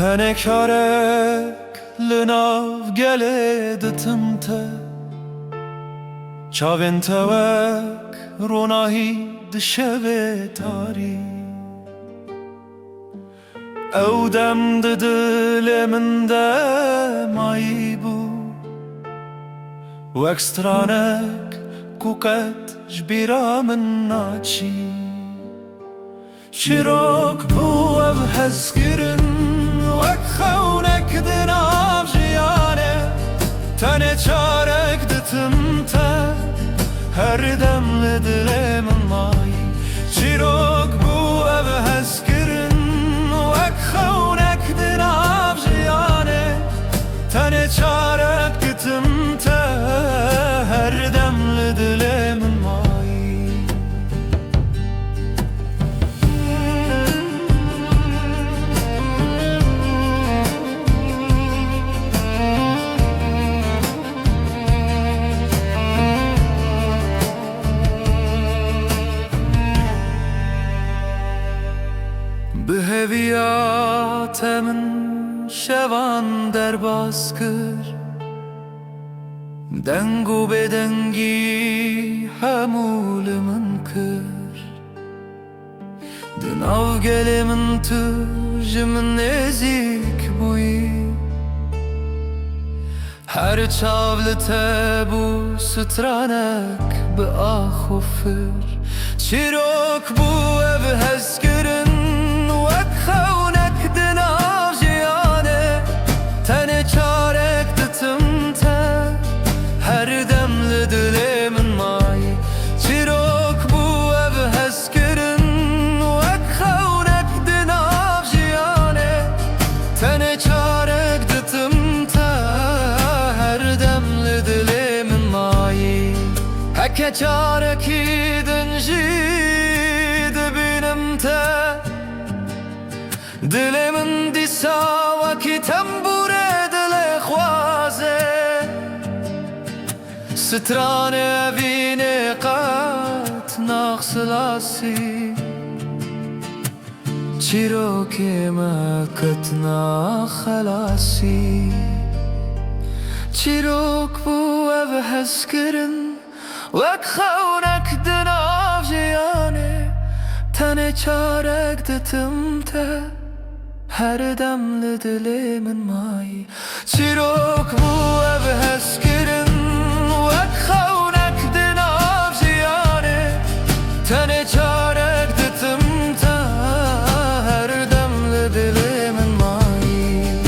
Tenekarek linav geledetim te Çaventevek ronahi dişeve tari Evdem de diliminde maybu Vekstranek kuket jbira min naçi Şirok bu ev hezkirin Vek xewnek dinav jiyane Tene çarek ditim te Her demli dilimin mayi Şirok bu ev hezkirin Vek xewnek dinav jiyane Tene çarek ditim te Her demli dilimin mayi Heviyatemin şevan derbas kır Dengu bedengi hamulimin kır Dinav gelimin tüjimin ezik buyi Her çavlı tebu stranek bi ahufir Çirok bu ev hezkirin خونك دناv jiyane Tene çarek ditim te Her demli dilimin mayi Çirok bu ev hezkirin Vek xewnek dinav jiyane Tene çarek ditim te Her demli dilimin mayi Heke çareki dinji dibinim te Dilimin disa vaki tembure dile khwaze Strane evine qat naxslasi Çiroki meketna khalasi Çirok bu ev hezkirin Vek xewnek dinav jiyane Tene çarek ditim te Her demli dilimin mayi Çirok bu ev hezkirin Vek xewnek dinav jiyane Tene çarek ditim te Her demli dilimin mayi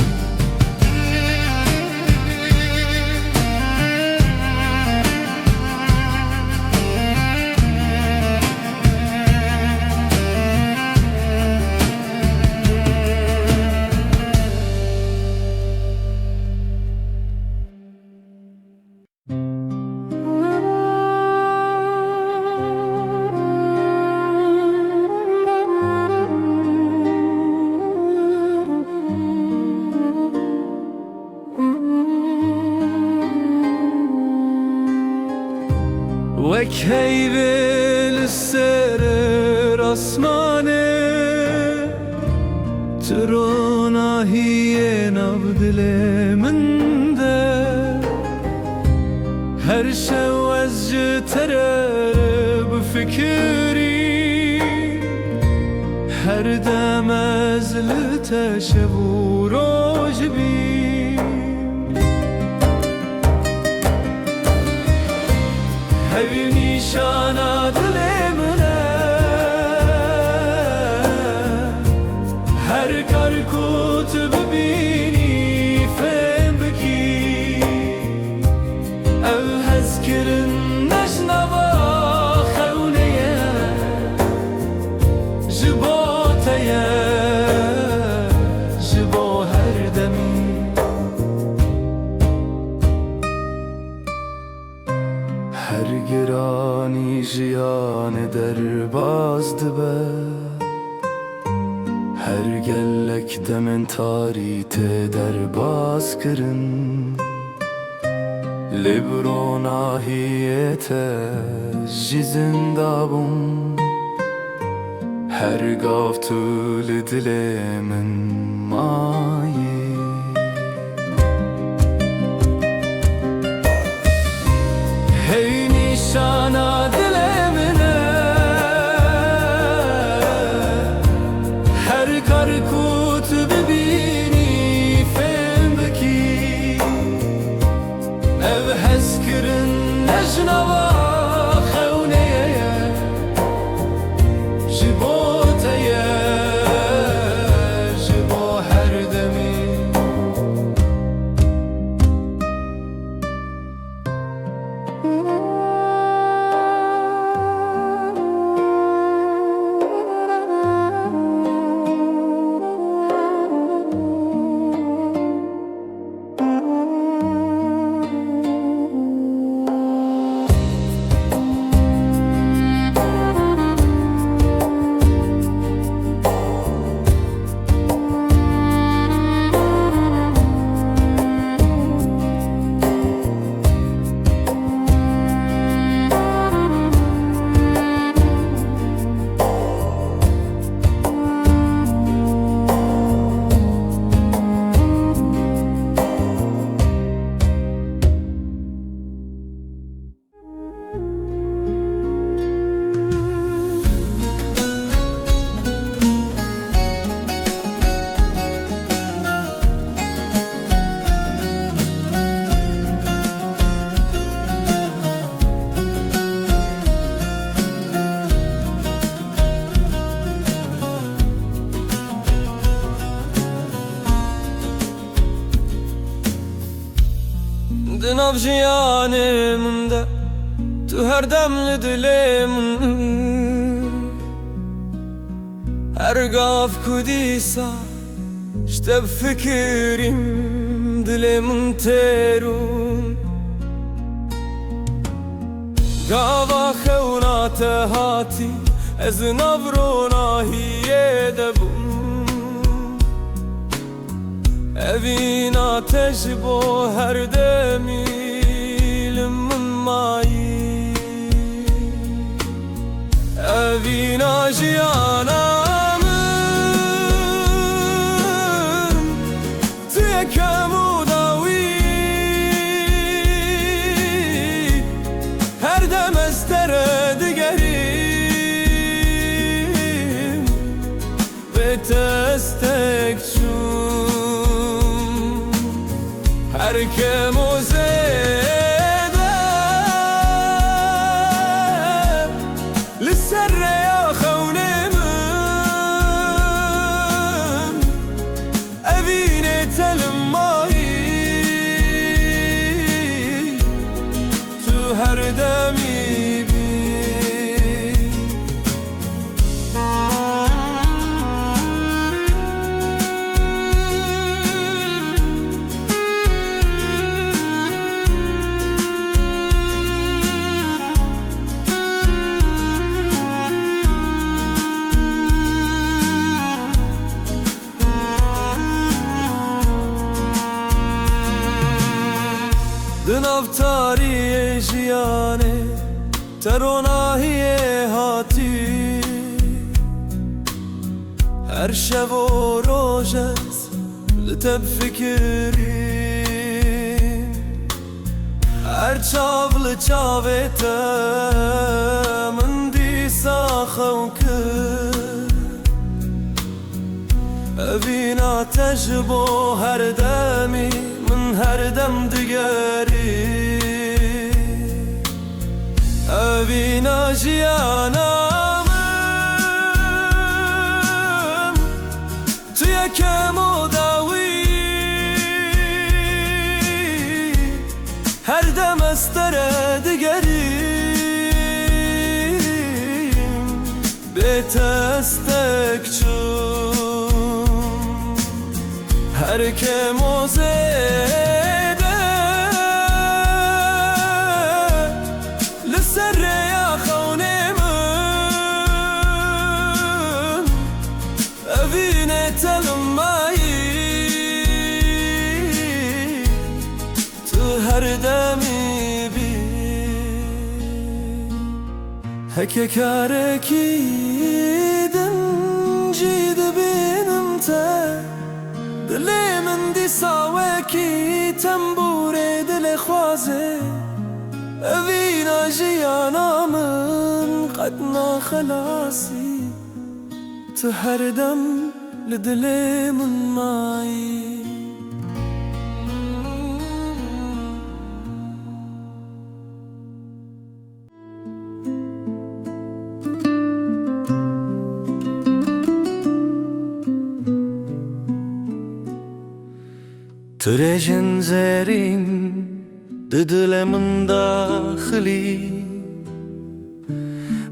Vek heyvel serer asmane Trona hiye nav diliminde Her şevvezci terer bu fikri Her demezli teşevvur ojbi Hevi nişana dilimine Her karkut bibini fem biki Ev hezkirin neşnava xewneye Jiboteye Jibo her demi Her girani jiyane derbaz dibe Her gellek demen tarite derbaz kirin Libro nahiyete jizindabum هر گاو تو دل من مایی هی نیشانا دل منه هر کار کو تو ببینی فهم بکی او حس کرن نجنوا دناف جیانه منده تو هر دم لدل من هر گاف کدیسا شتب فکریم دل من تیرون گاوا خونات هاتی از نبرونا هیه دبون اوین آتش با هر دمیل من مایی اوین آجیانا من توی کمو داوی هر دم از در دگریم به تستک چون هر که موزده لسر یا خونه من اوین تلمایی تو هر دمی بی دنافتاری جیانه تروناهی هاتی هر شب و روزت لتب فکریم هر چاول چاوت من دیسا خوکر اوین آتش با هر دمی من هر دم دگری اوین آجیانا من توی کمو داوی هر دم از در دگریم به تستک چون هر که موزده لسر یا خونه من اوین تلمایی تو هر دمی بی هک کارکی دن جید بینم ته دل من دی ساوکی تنبور دل خوازه اوینا جیانا من قد نخلاصی تو هر دم لدل من مایی ترجن زرين ددل من داخلي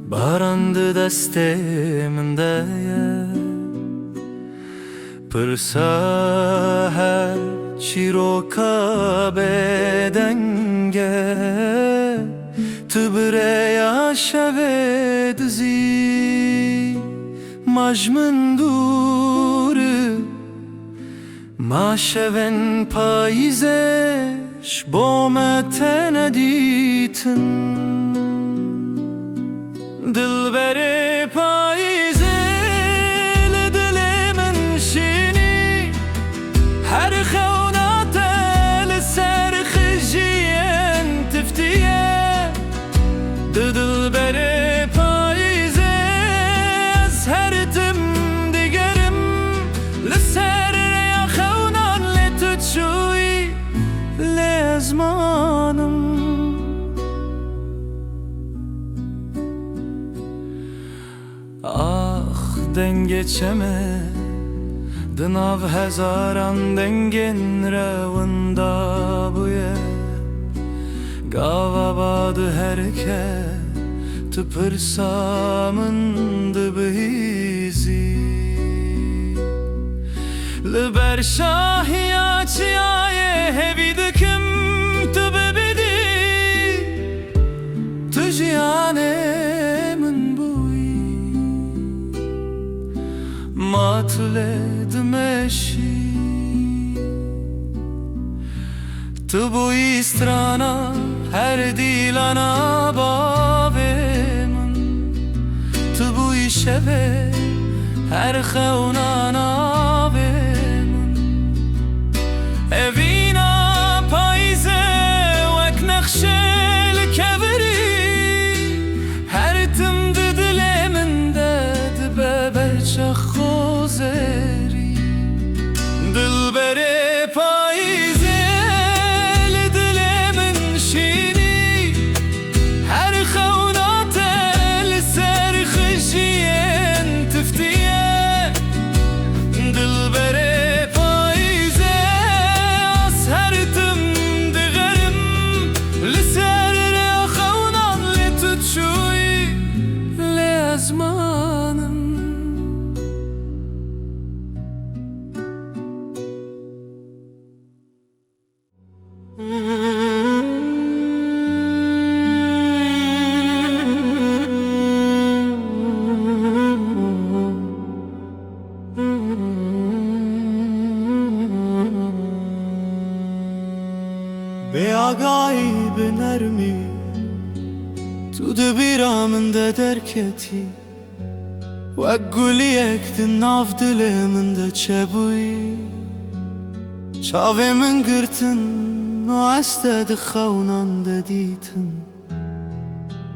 بارند دست من دایا پرسا چیروکا بدنگه تبریا شوه دزی مجمن دوره ما شون پاییزش با متن دیتن دل بر پاییزه لدل من شینی هر خونات لسر خجین تفتیه دل بر پاییزه از هر تم دیگرم لسر شوی لازمانم آخ دنگ چمه دناو هزاران دنگن روندا بویه گاوا باد هرکه تو پرسامن دبهیزی لبر شاهی آچیای هوی دکم تو ببیدی تو جیانه من بوی ما تولد مشی تو بوی استرانا هر دیلانا بابه من تو بوی شبه هر خونانا اوینا پاییزه وک نخشه لکبری هر تم دل من داد ببرچه خوزری دل بره پاییزه لدل من شینی هر خونات لسر خشین تفتیه دل بره به آگاهی به نرمی تو دبیرم ده درکتی و گلی اک ناف دل من ده چبوی چاوه من گرتن و استه ده خونان ده دیتن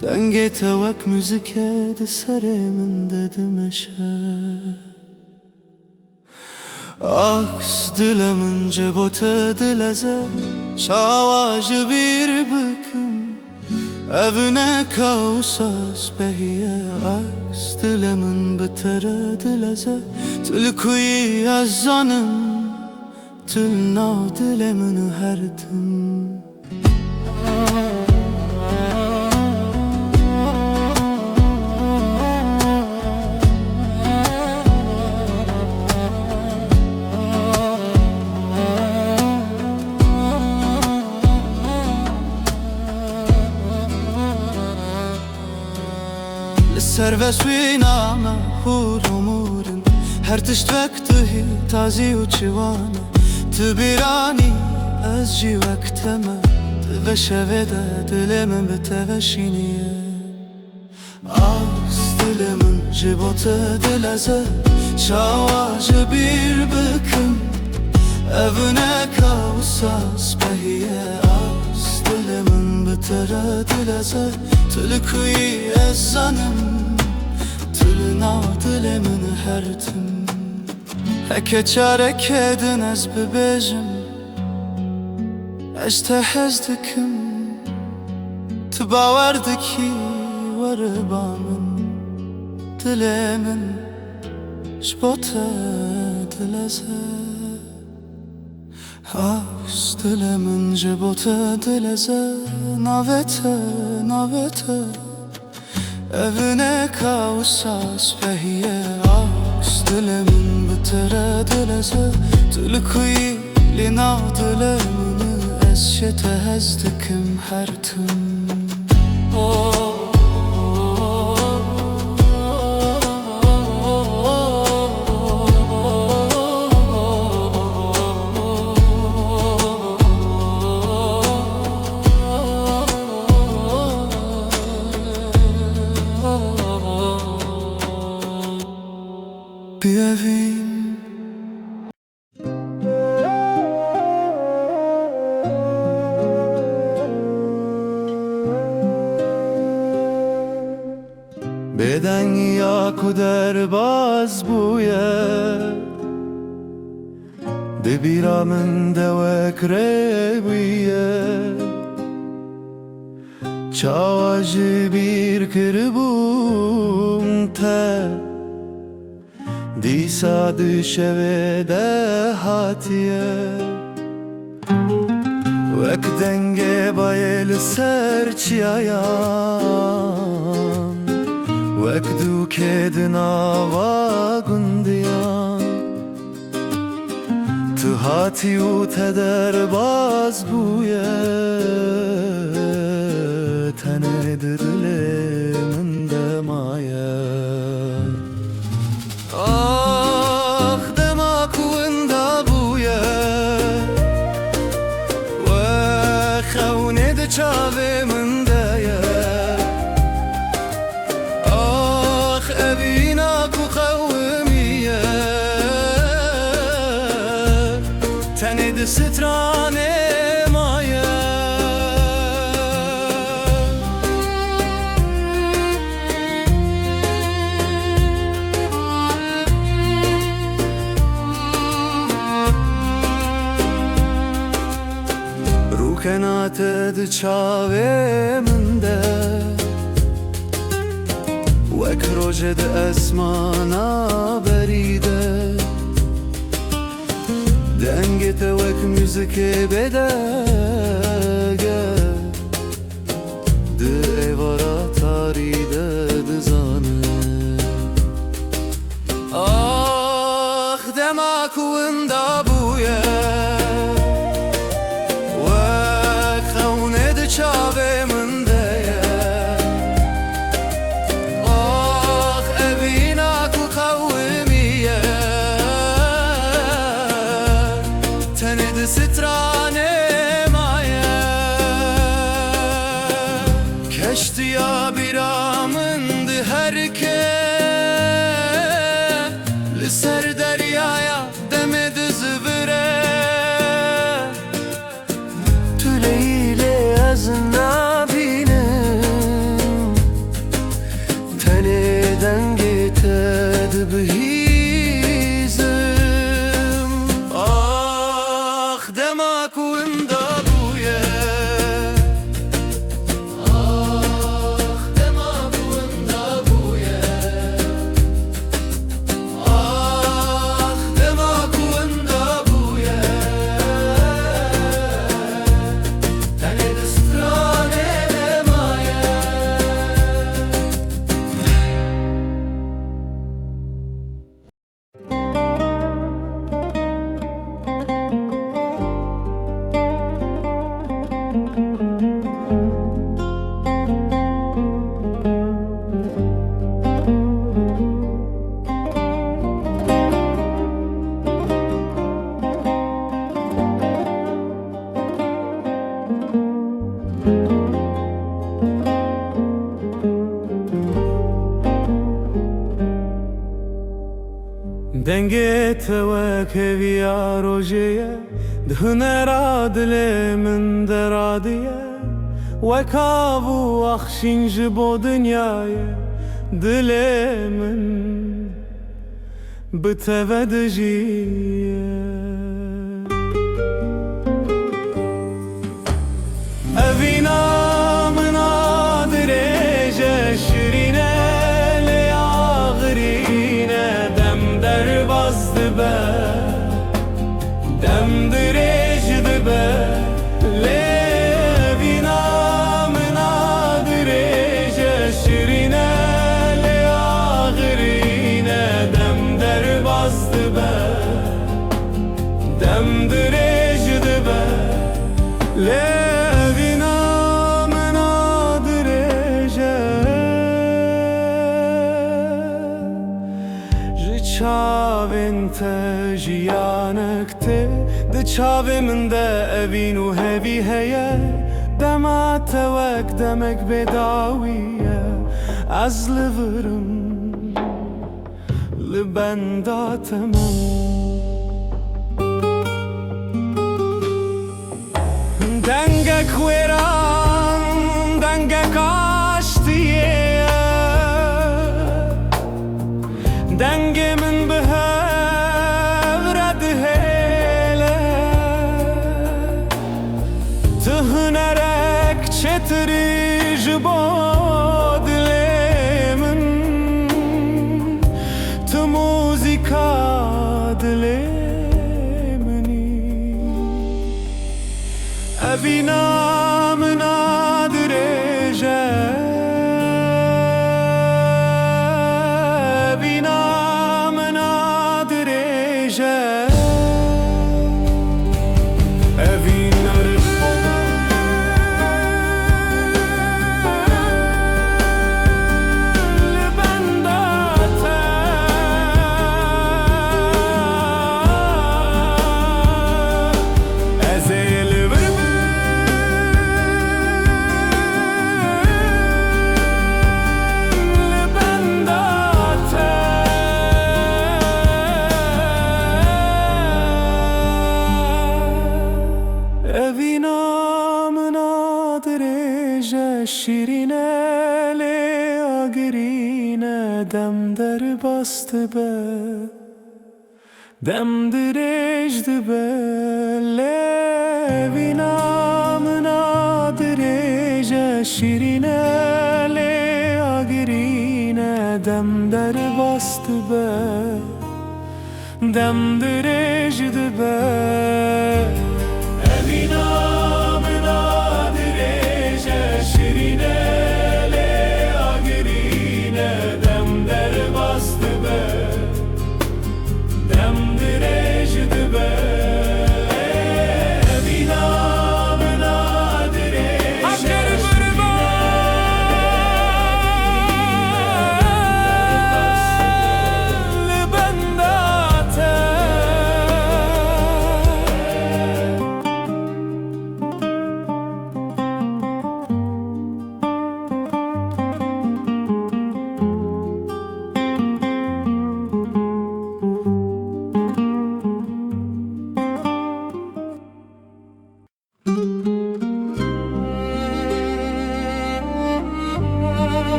دنگه توک موزیکه ده سر من ده دمشه عکس دل من جبوت دل ازه شواج بیر بکم evine kausas behiye عکس دل من بتره دل ازه تل کوی از زنم تل نا دل من هردم سربست وینامه هور امورن هر تشت وقته تازی و چوانه تو بیرانی از جی وقتمه تو شوه ده دل من به توشینیه عکس دل من جبوت دلزه شواج bir bıkım evine kavsas behiye az dilimin bitere dileze tülküyü ezzanım tülüna dilimin her tüm heke çarek edin ez bibejim eştehezdikim tübaverdiki varıbamın dilimin şbote dileze Ağız dilimin cibote dileze navete evine kavsas behiye Ağız dilimin bitere dileze tülküyü lina dilimini eşitehezdikim her tüm bir evim Beden ya kuder baz buye De biramın devek rebiye Çavacı bir kırbum te Disa düşeve de hatiye Vek denge bayel serçiyayan Vek du kedin ava gundiyan Tu hati u teder baz buye Tene dilimin de maye Ah demakunda buye Ve khevne de çavimin de ye Ah evina ku khevmiye Tene de sitrane maye Kenate de çaveminde Vek roje de esmana beride Dengete vek müzike bedege De evara taride de zanı Ah demakunda buye çavimin de ye Ah evina ku kavmiye Tene de sitrane maye Keşti ya biramındı herke Liser deryaya demedi zıvire Tüleyle nabinim Teneden gitedi bihizim Ah demakunda buye Ah demakunda buye دنگه توک هویا روژه دهنرا دل من درادیه وکابو اخشین جبو دنیای دل من بتودجیه اوینا منا درجه شیرینه لیاغرینه دم در بازد به دم درج دبه لیوینا منا درجه شیرینه لیاغرینه دم در بازد به دم درج دبه چاوین تا جیانکته ده چاوی من ده اوین و هوی هیه دما توک دمک بداویه از لورم لبنداتم دنگک ویران دنگک آشتیه دنگ من به رد هله تهنرک چتری جباد من تو موزیکا دل منی اوینا منا درجه شیرینه لیاگرینه دم در باست به دم درجد به لیوینا منا درجه شیرینه لیاگرینه دم در باست به دم درجد به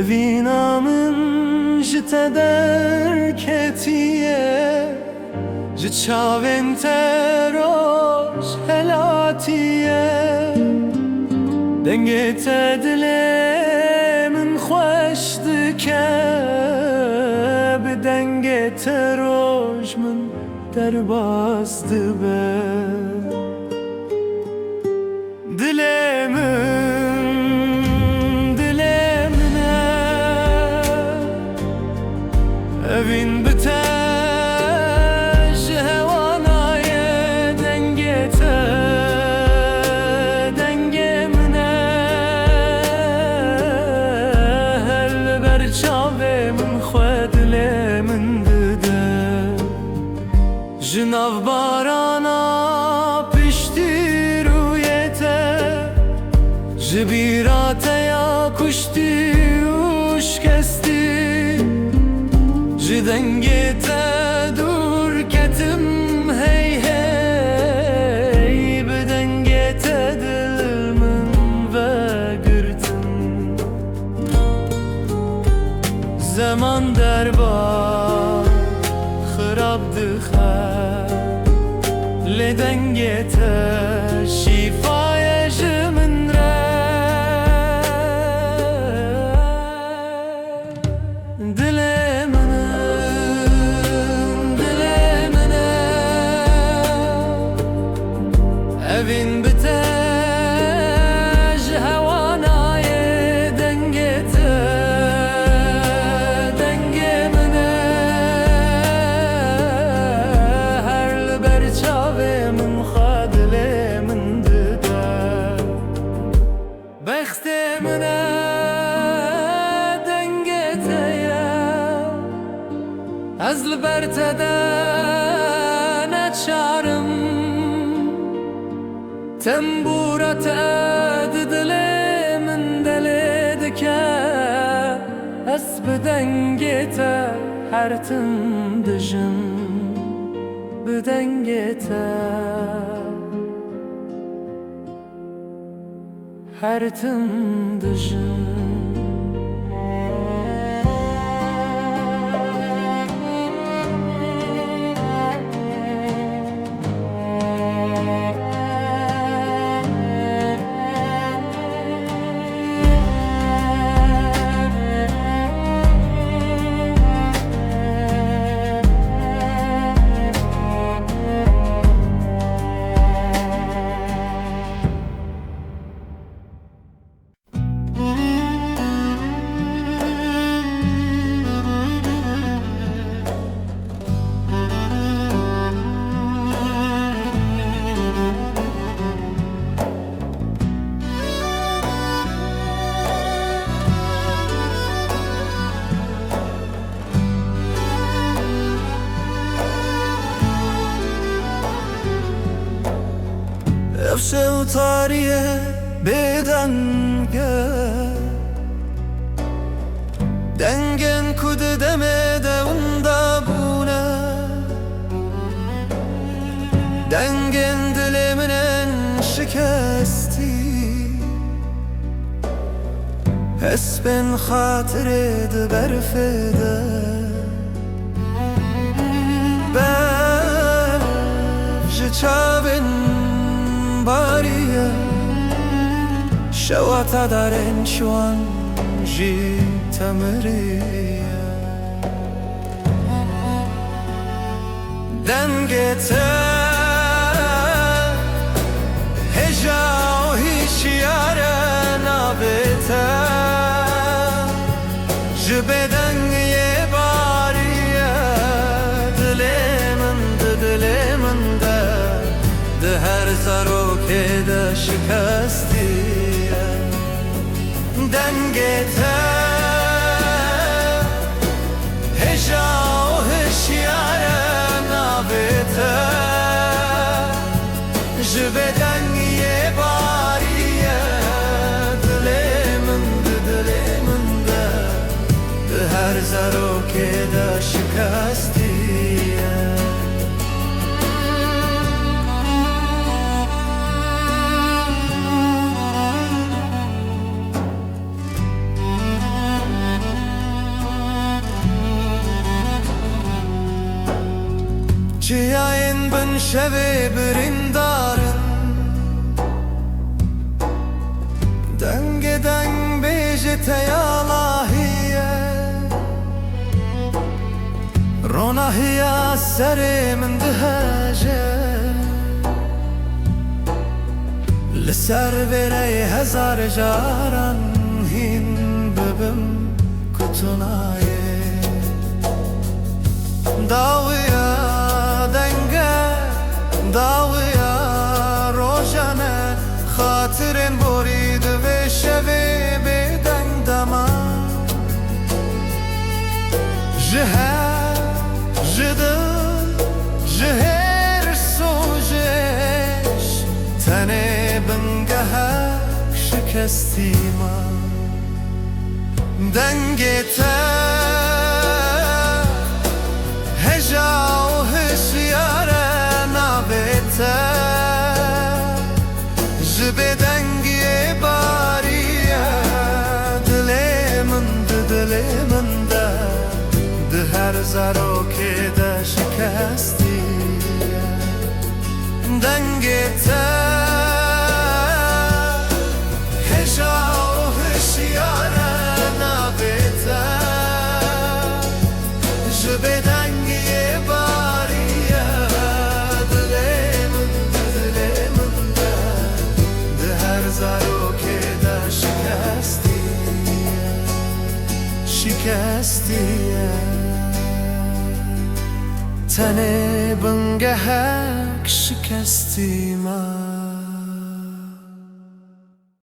اوینا من جته درکتیه جه چاوین تروش هلاتیه دنگه تدله من خوش دکه به دنگه تروش من در باز دبه دل من اوین بتش هوانای دنگت دنگ منه جناو بارانا پشتی رویته جبیرات یا کشتی و شکستی جدنگت دور کتم هی هی بدنگت دل من و گرتم زمان در با خراب دخل لدنگت شفای جمن را دل من اوین بتاج هوانای دنگت دنگ من هر لبر چاوه من خادل من دده بخت من دنگت از لبر تدن چارم تنبورت دل من دل دکه از بدنگت هر تن دجم بدنگت هر تن دجم افشل تاریه بدنگه دنگن کد demede unda buna دنگن diliminin şikesti Esben hatırıdı berfede Bevci çavin bariye شوات دارن شوان جي تمرية دنگته هجا و هیچ یاره نابته جبه دنگی باریه دل من ده هر سروکه ده شکستیه دنگته هجا و هشیاره نابته جبه دنگی باریه دل من ده هر سروکه ده شکستیه Cihayin bin şevi birindarın Dengeden bejite yalahiye Ronahiya serimin dihaje Lisser verey hezar jaran hin bibim kutunaye Dawiya داویا روشنه خاطرین برید و شوی بدنگ دما جهه جدل جهه شکستی من دنگته هجا و هشیاره نابته جبه دنگی باریه دلی من ده هر زارو که ده شکستی دنگته هجا و هشیاره نابته جبه دنگی باریه دلی من ده هر زارو که ده شکستی تنه بنگهک شکستی من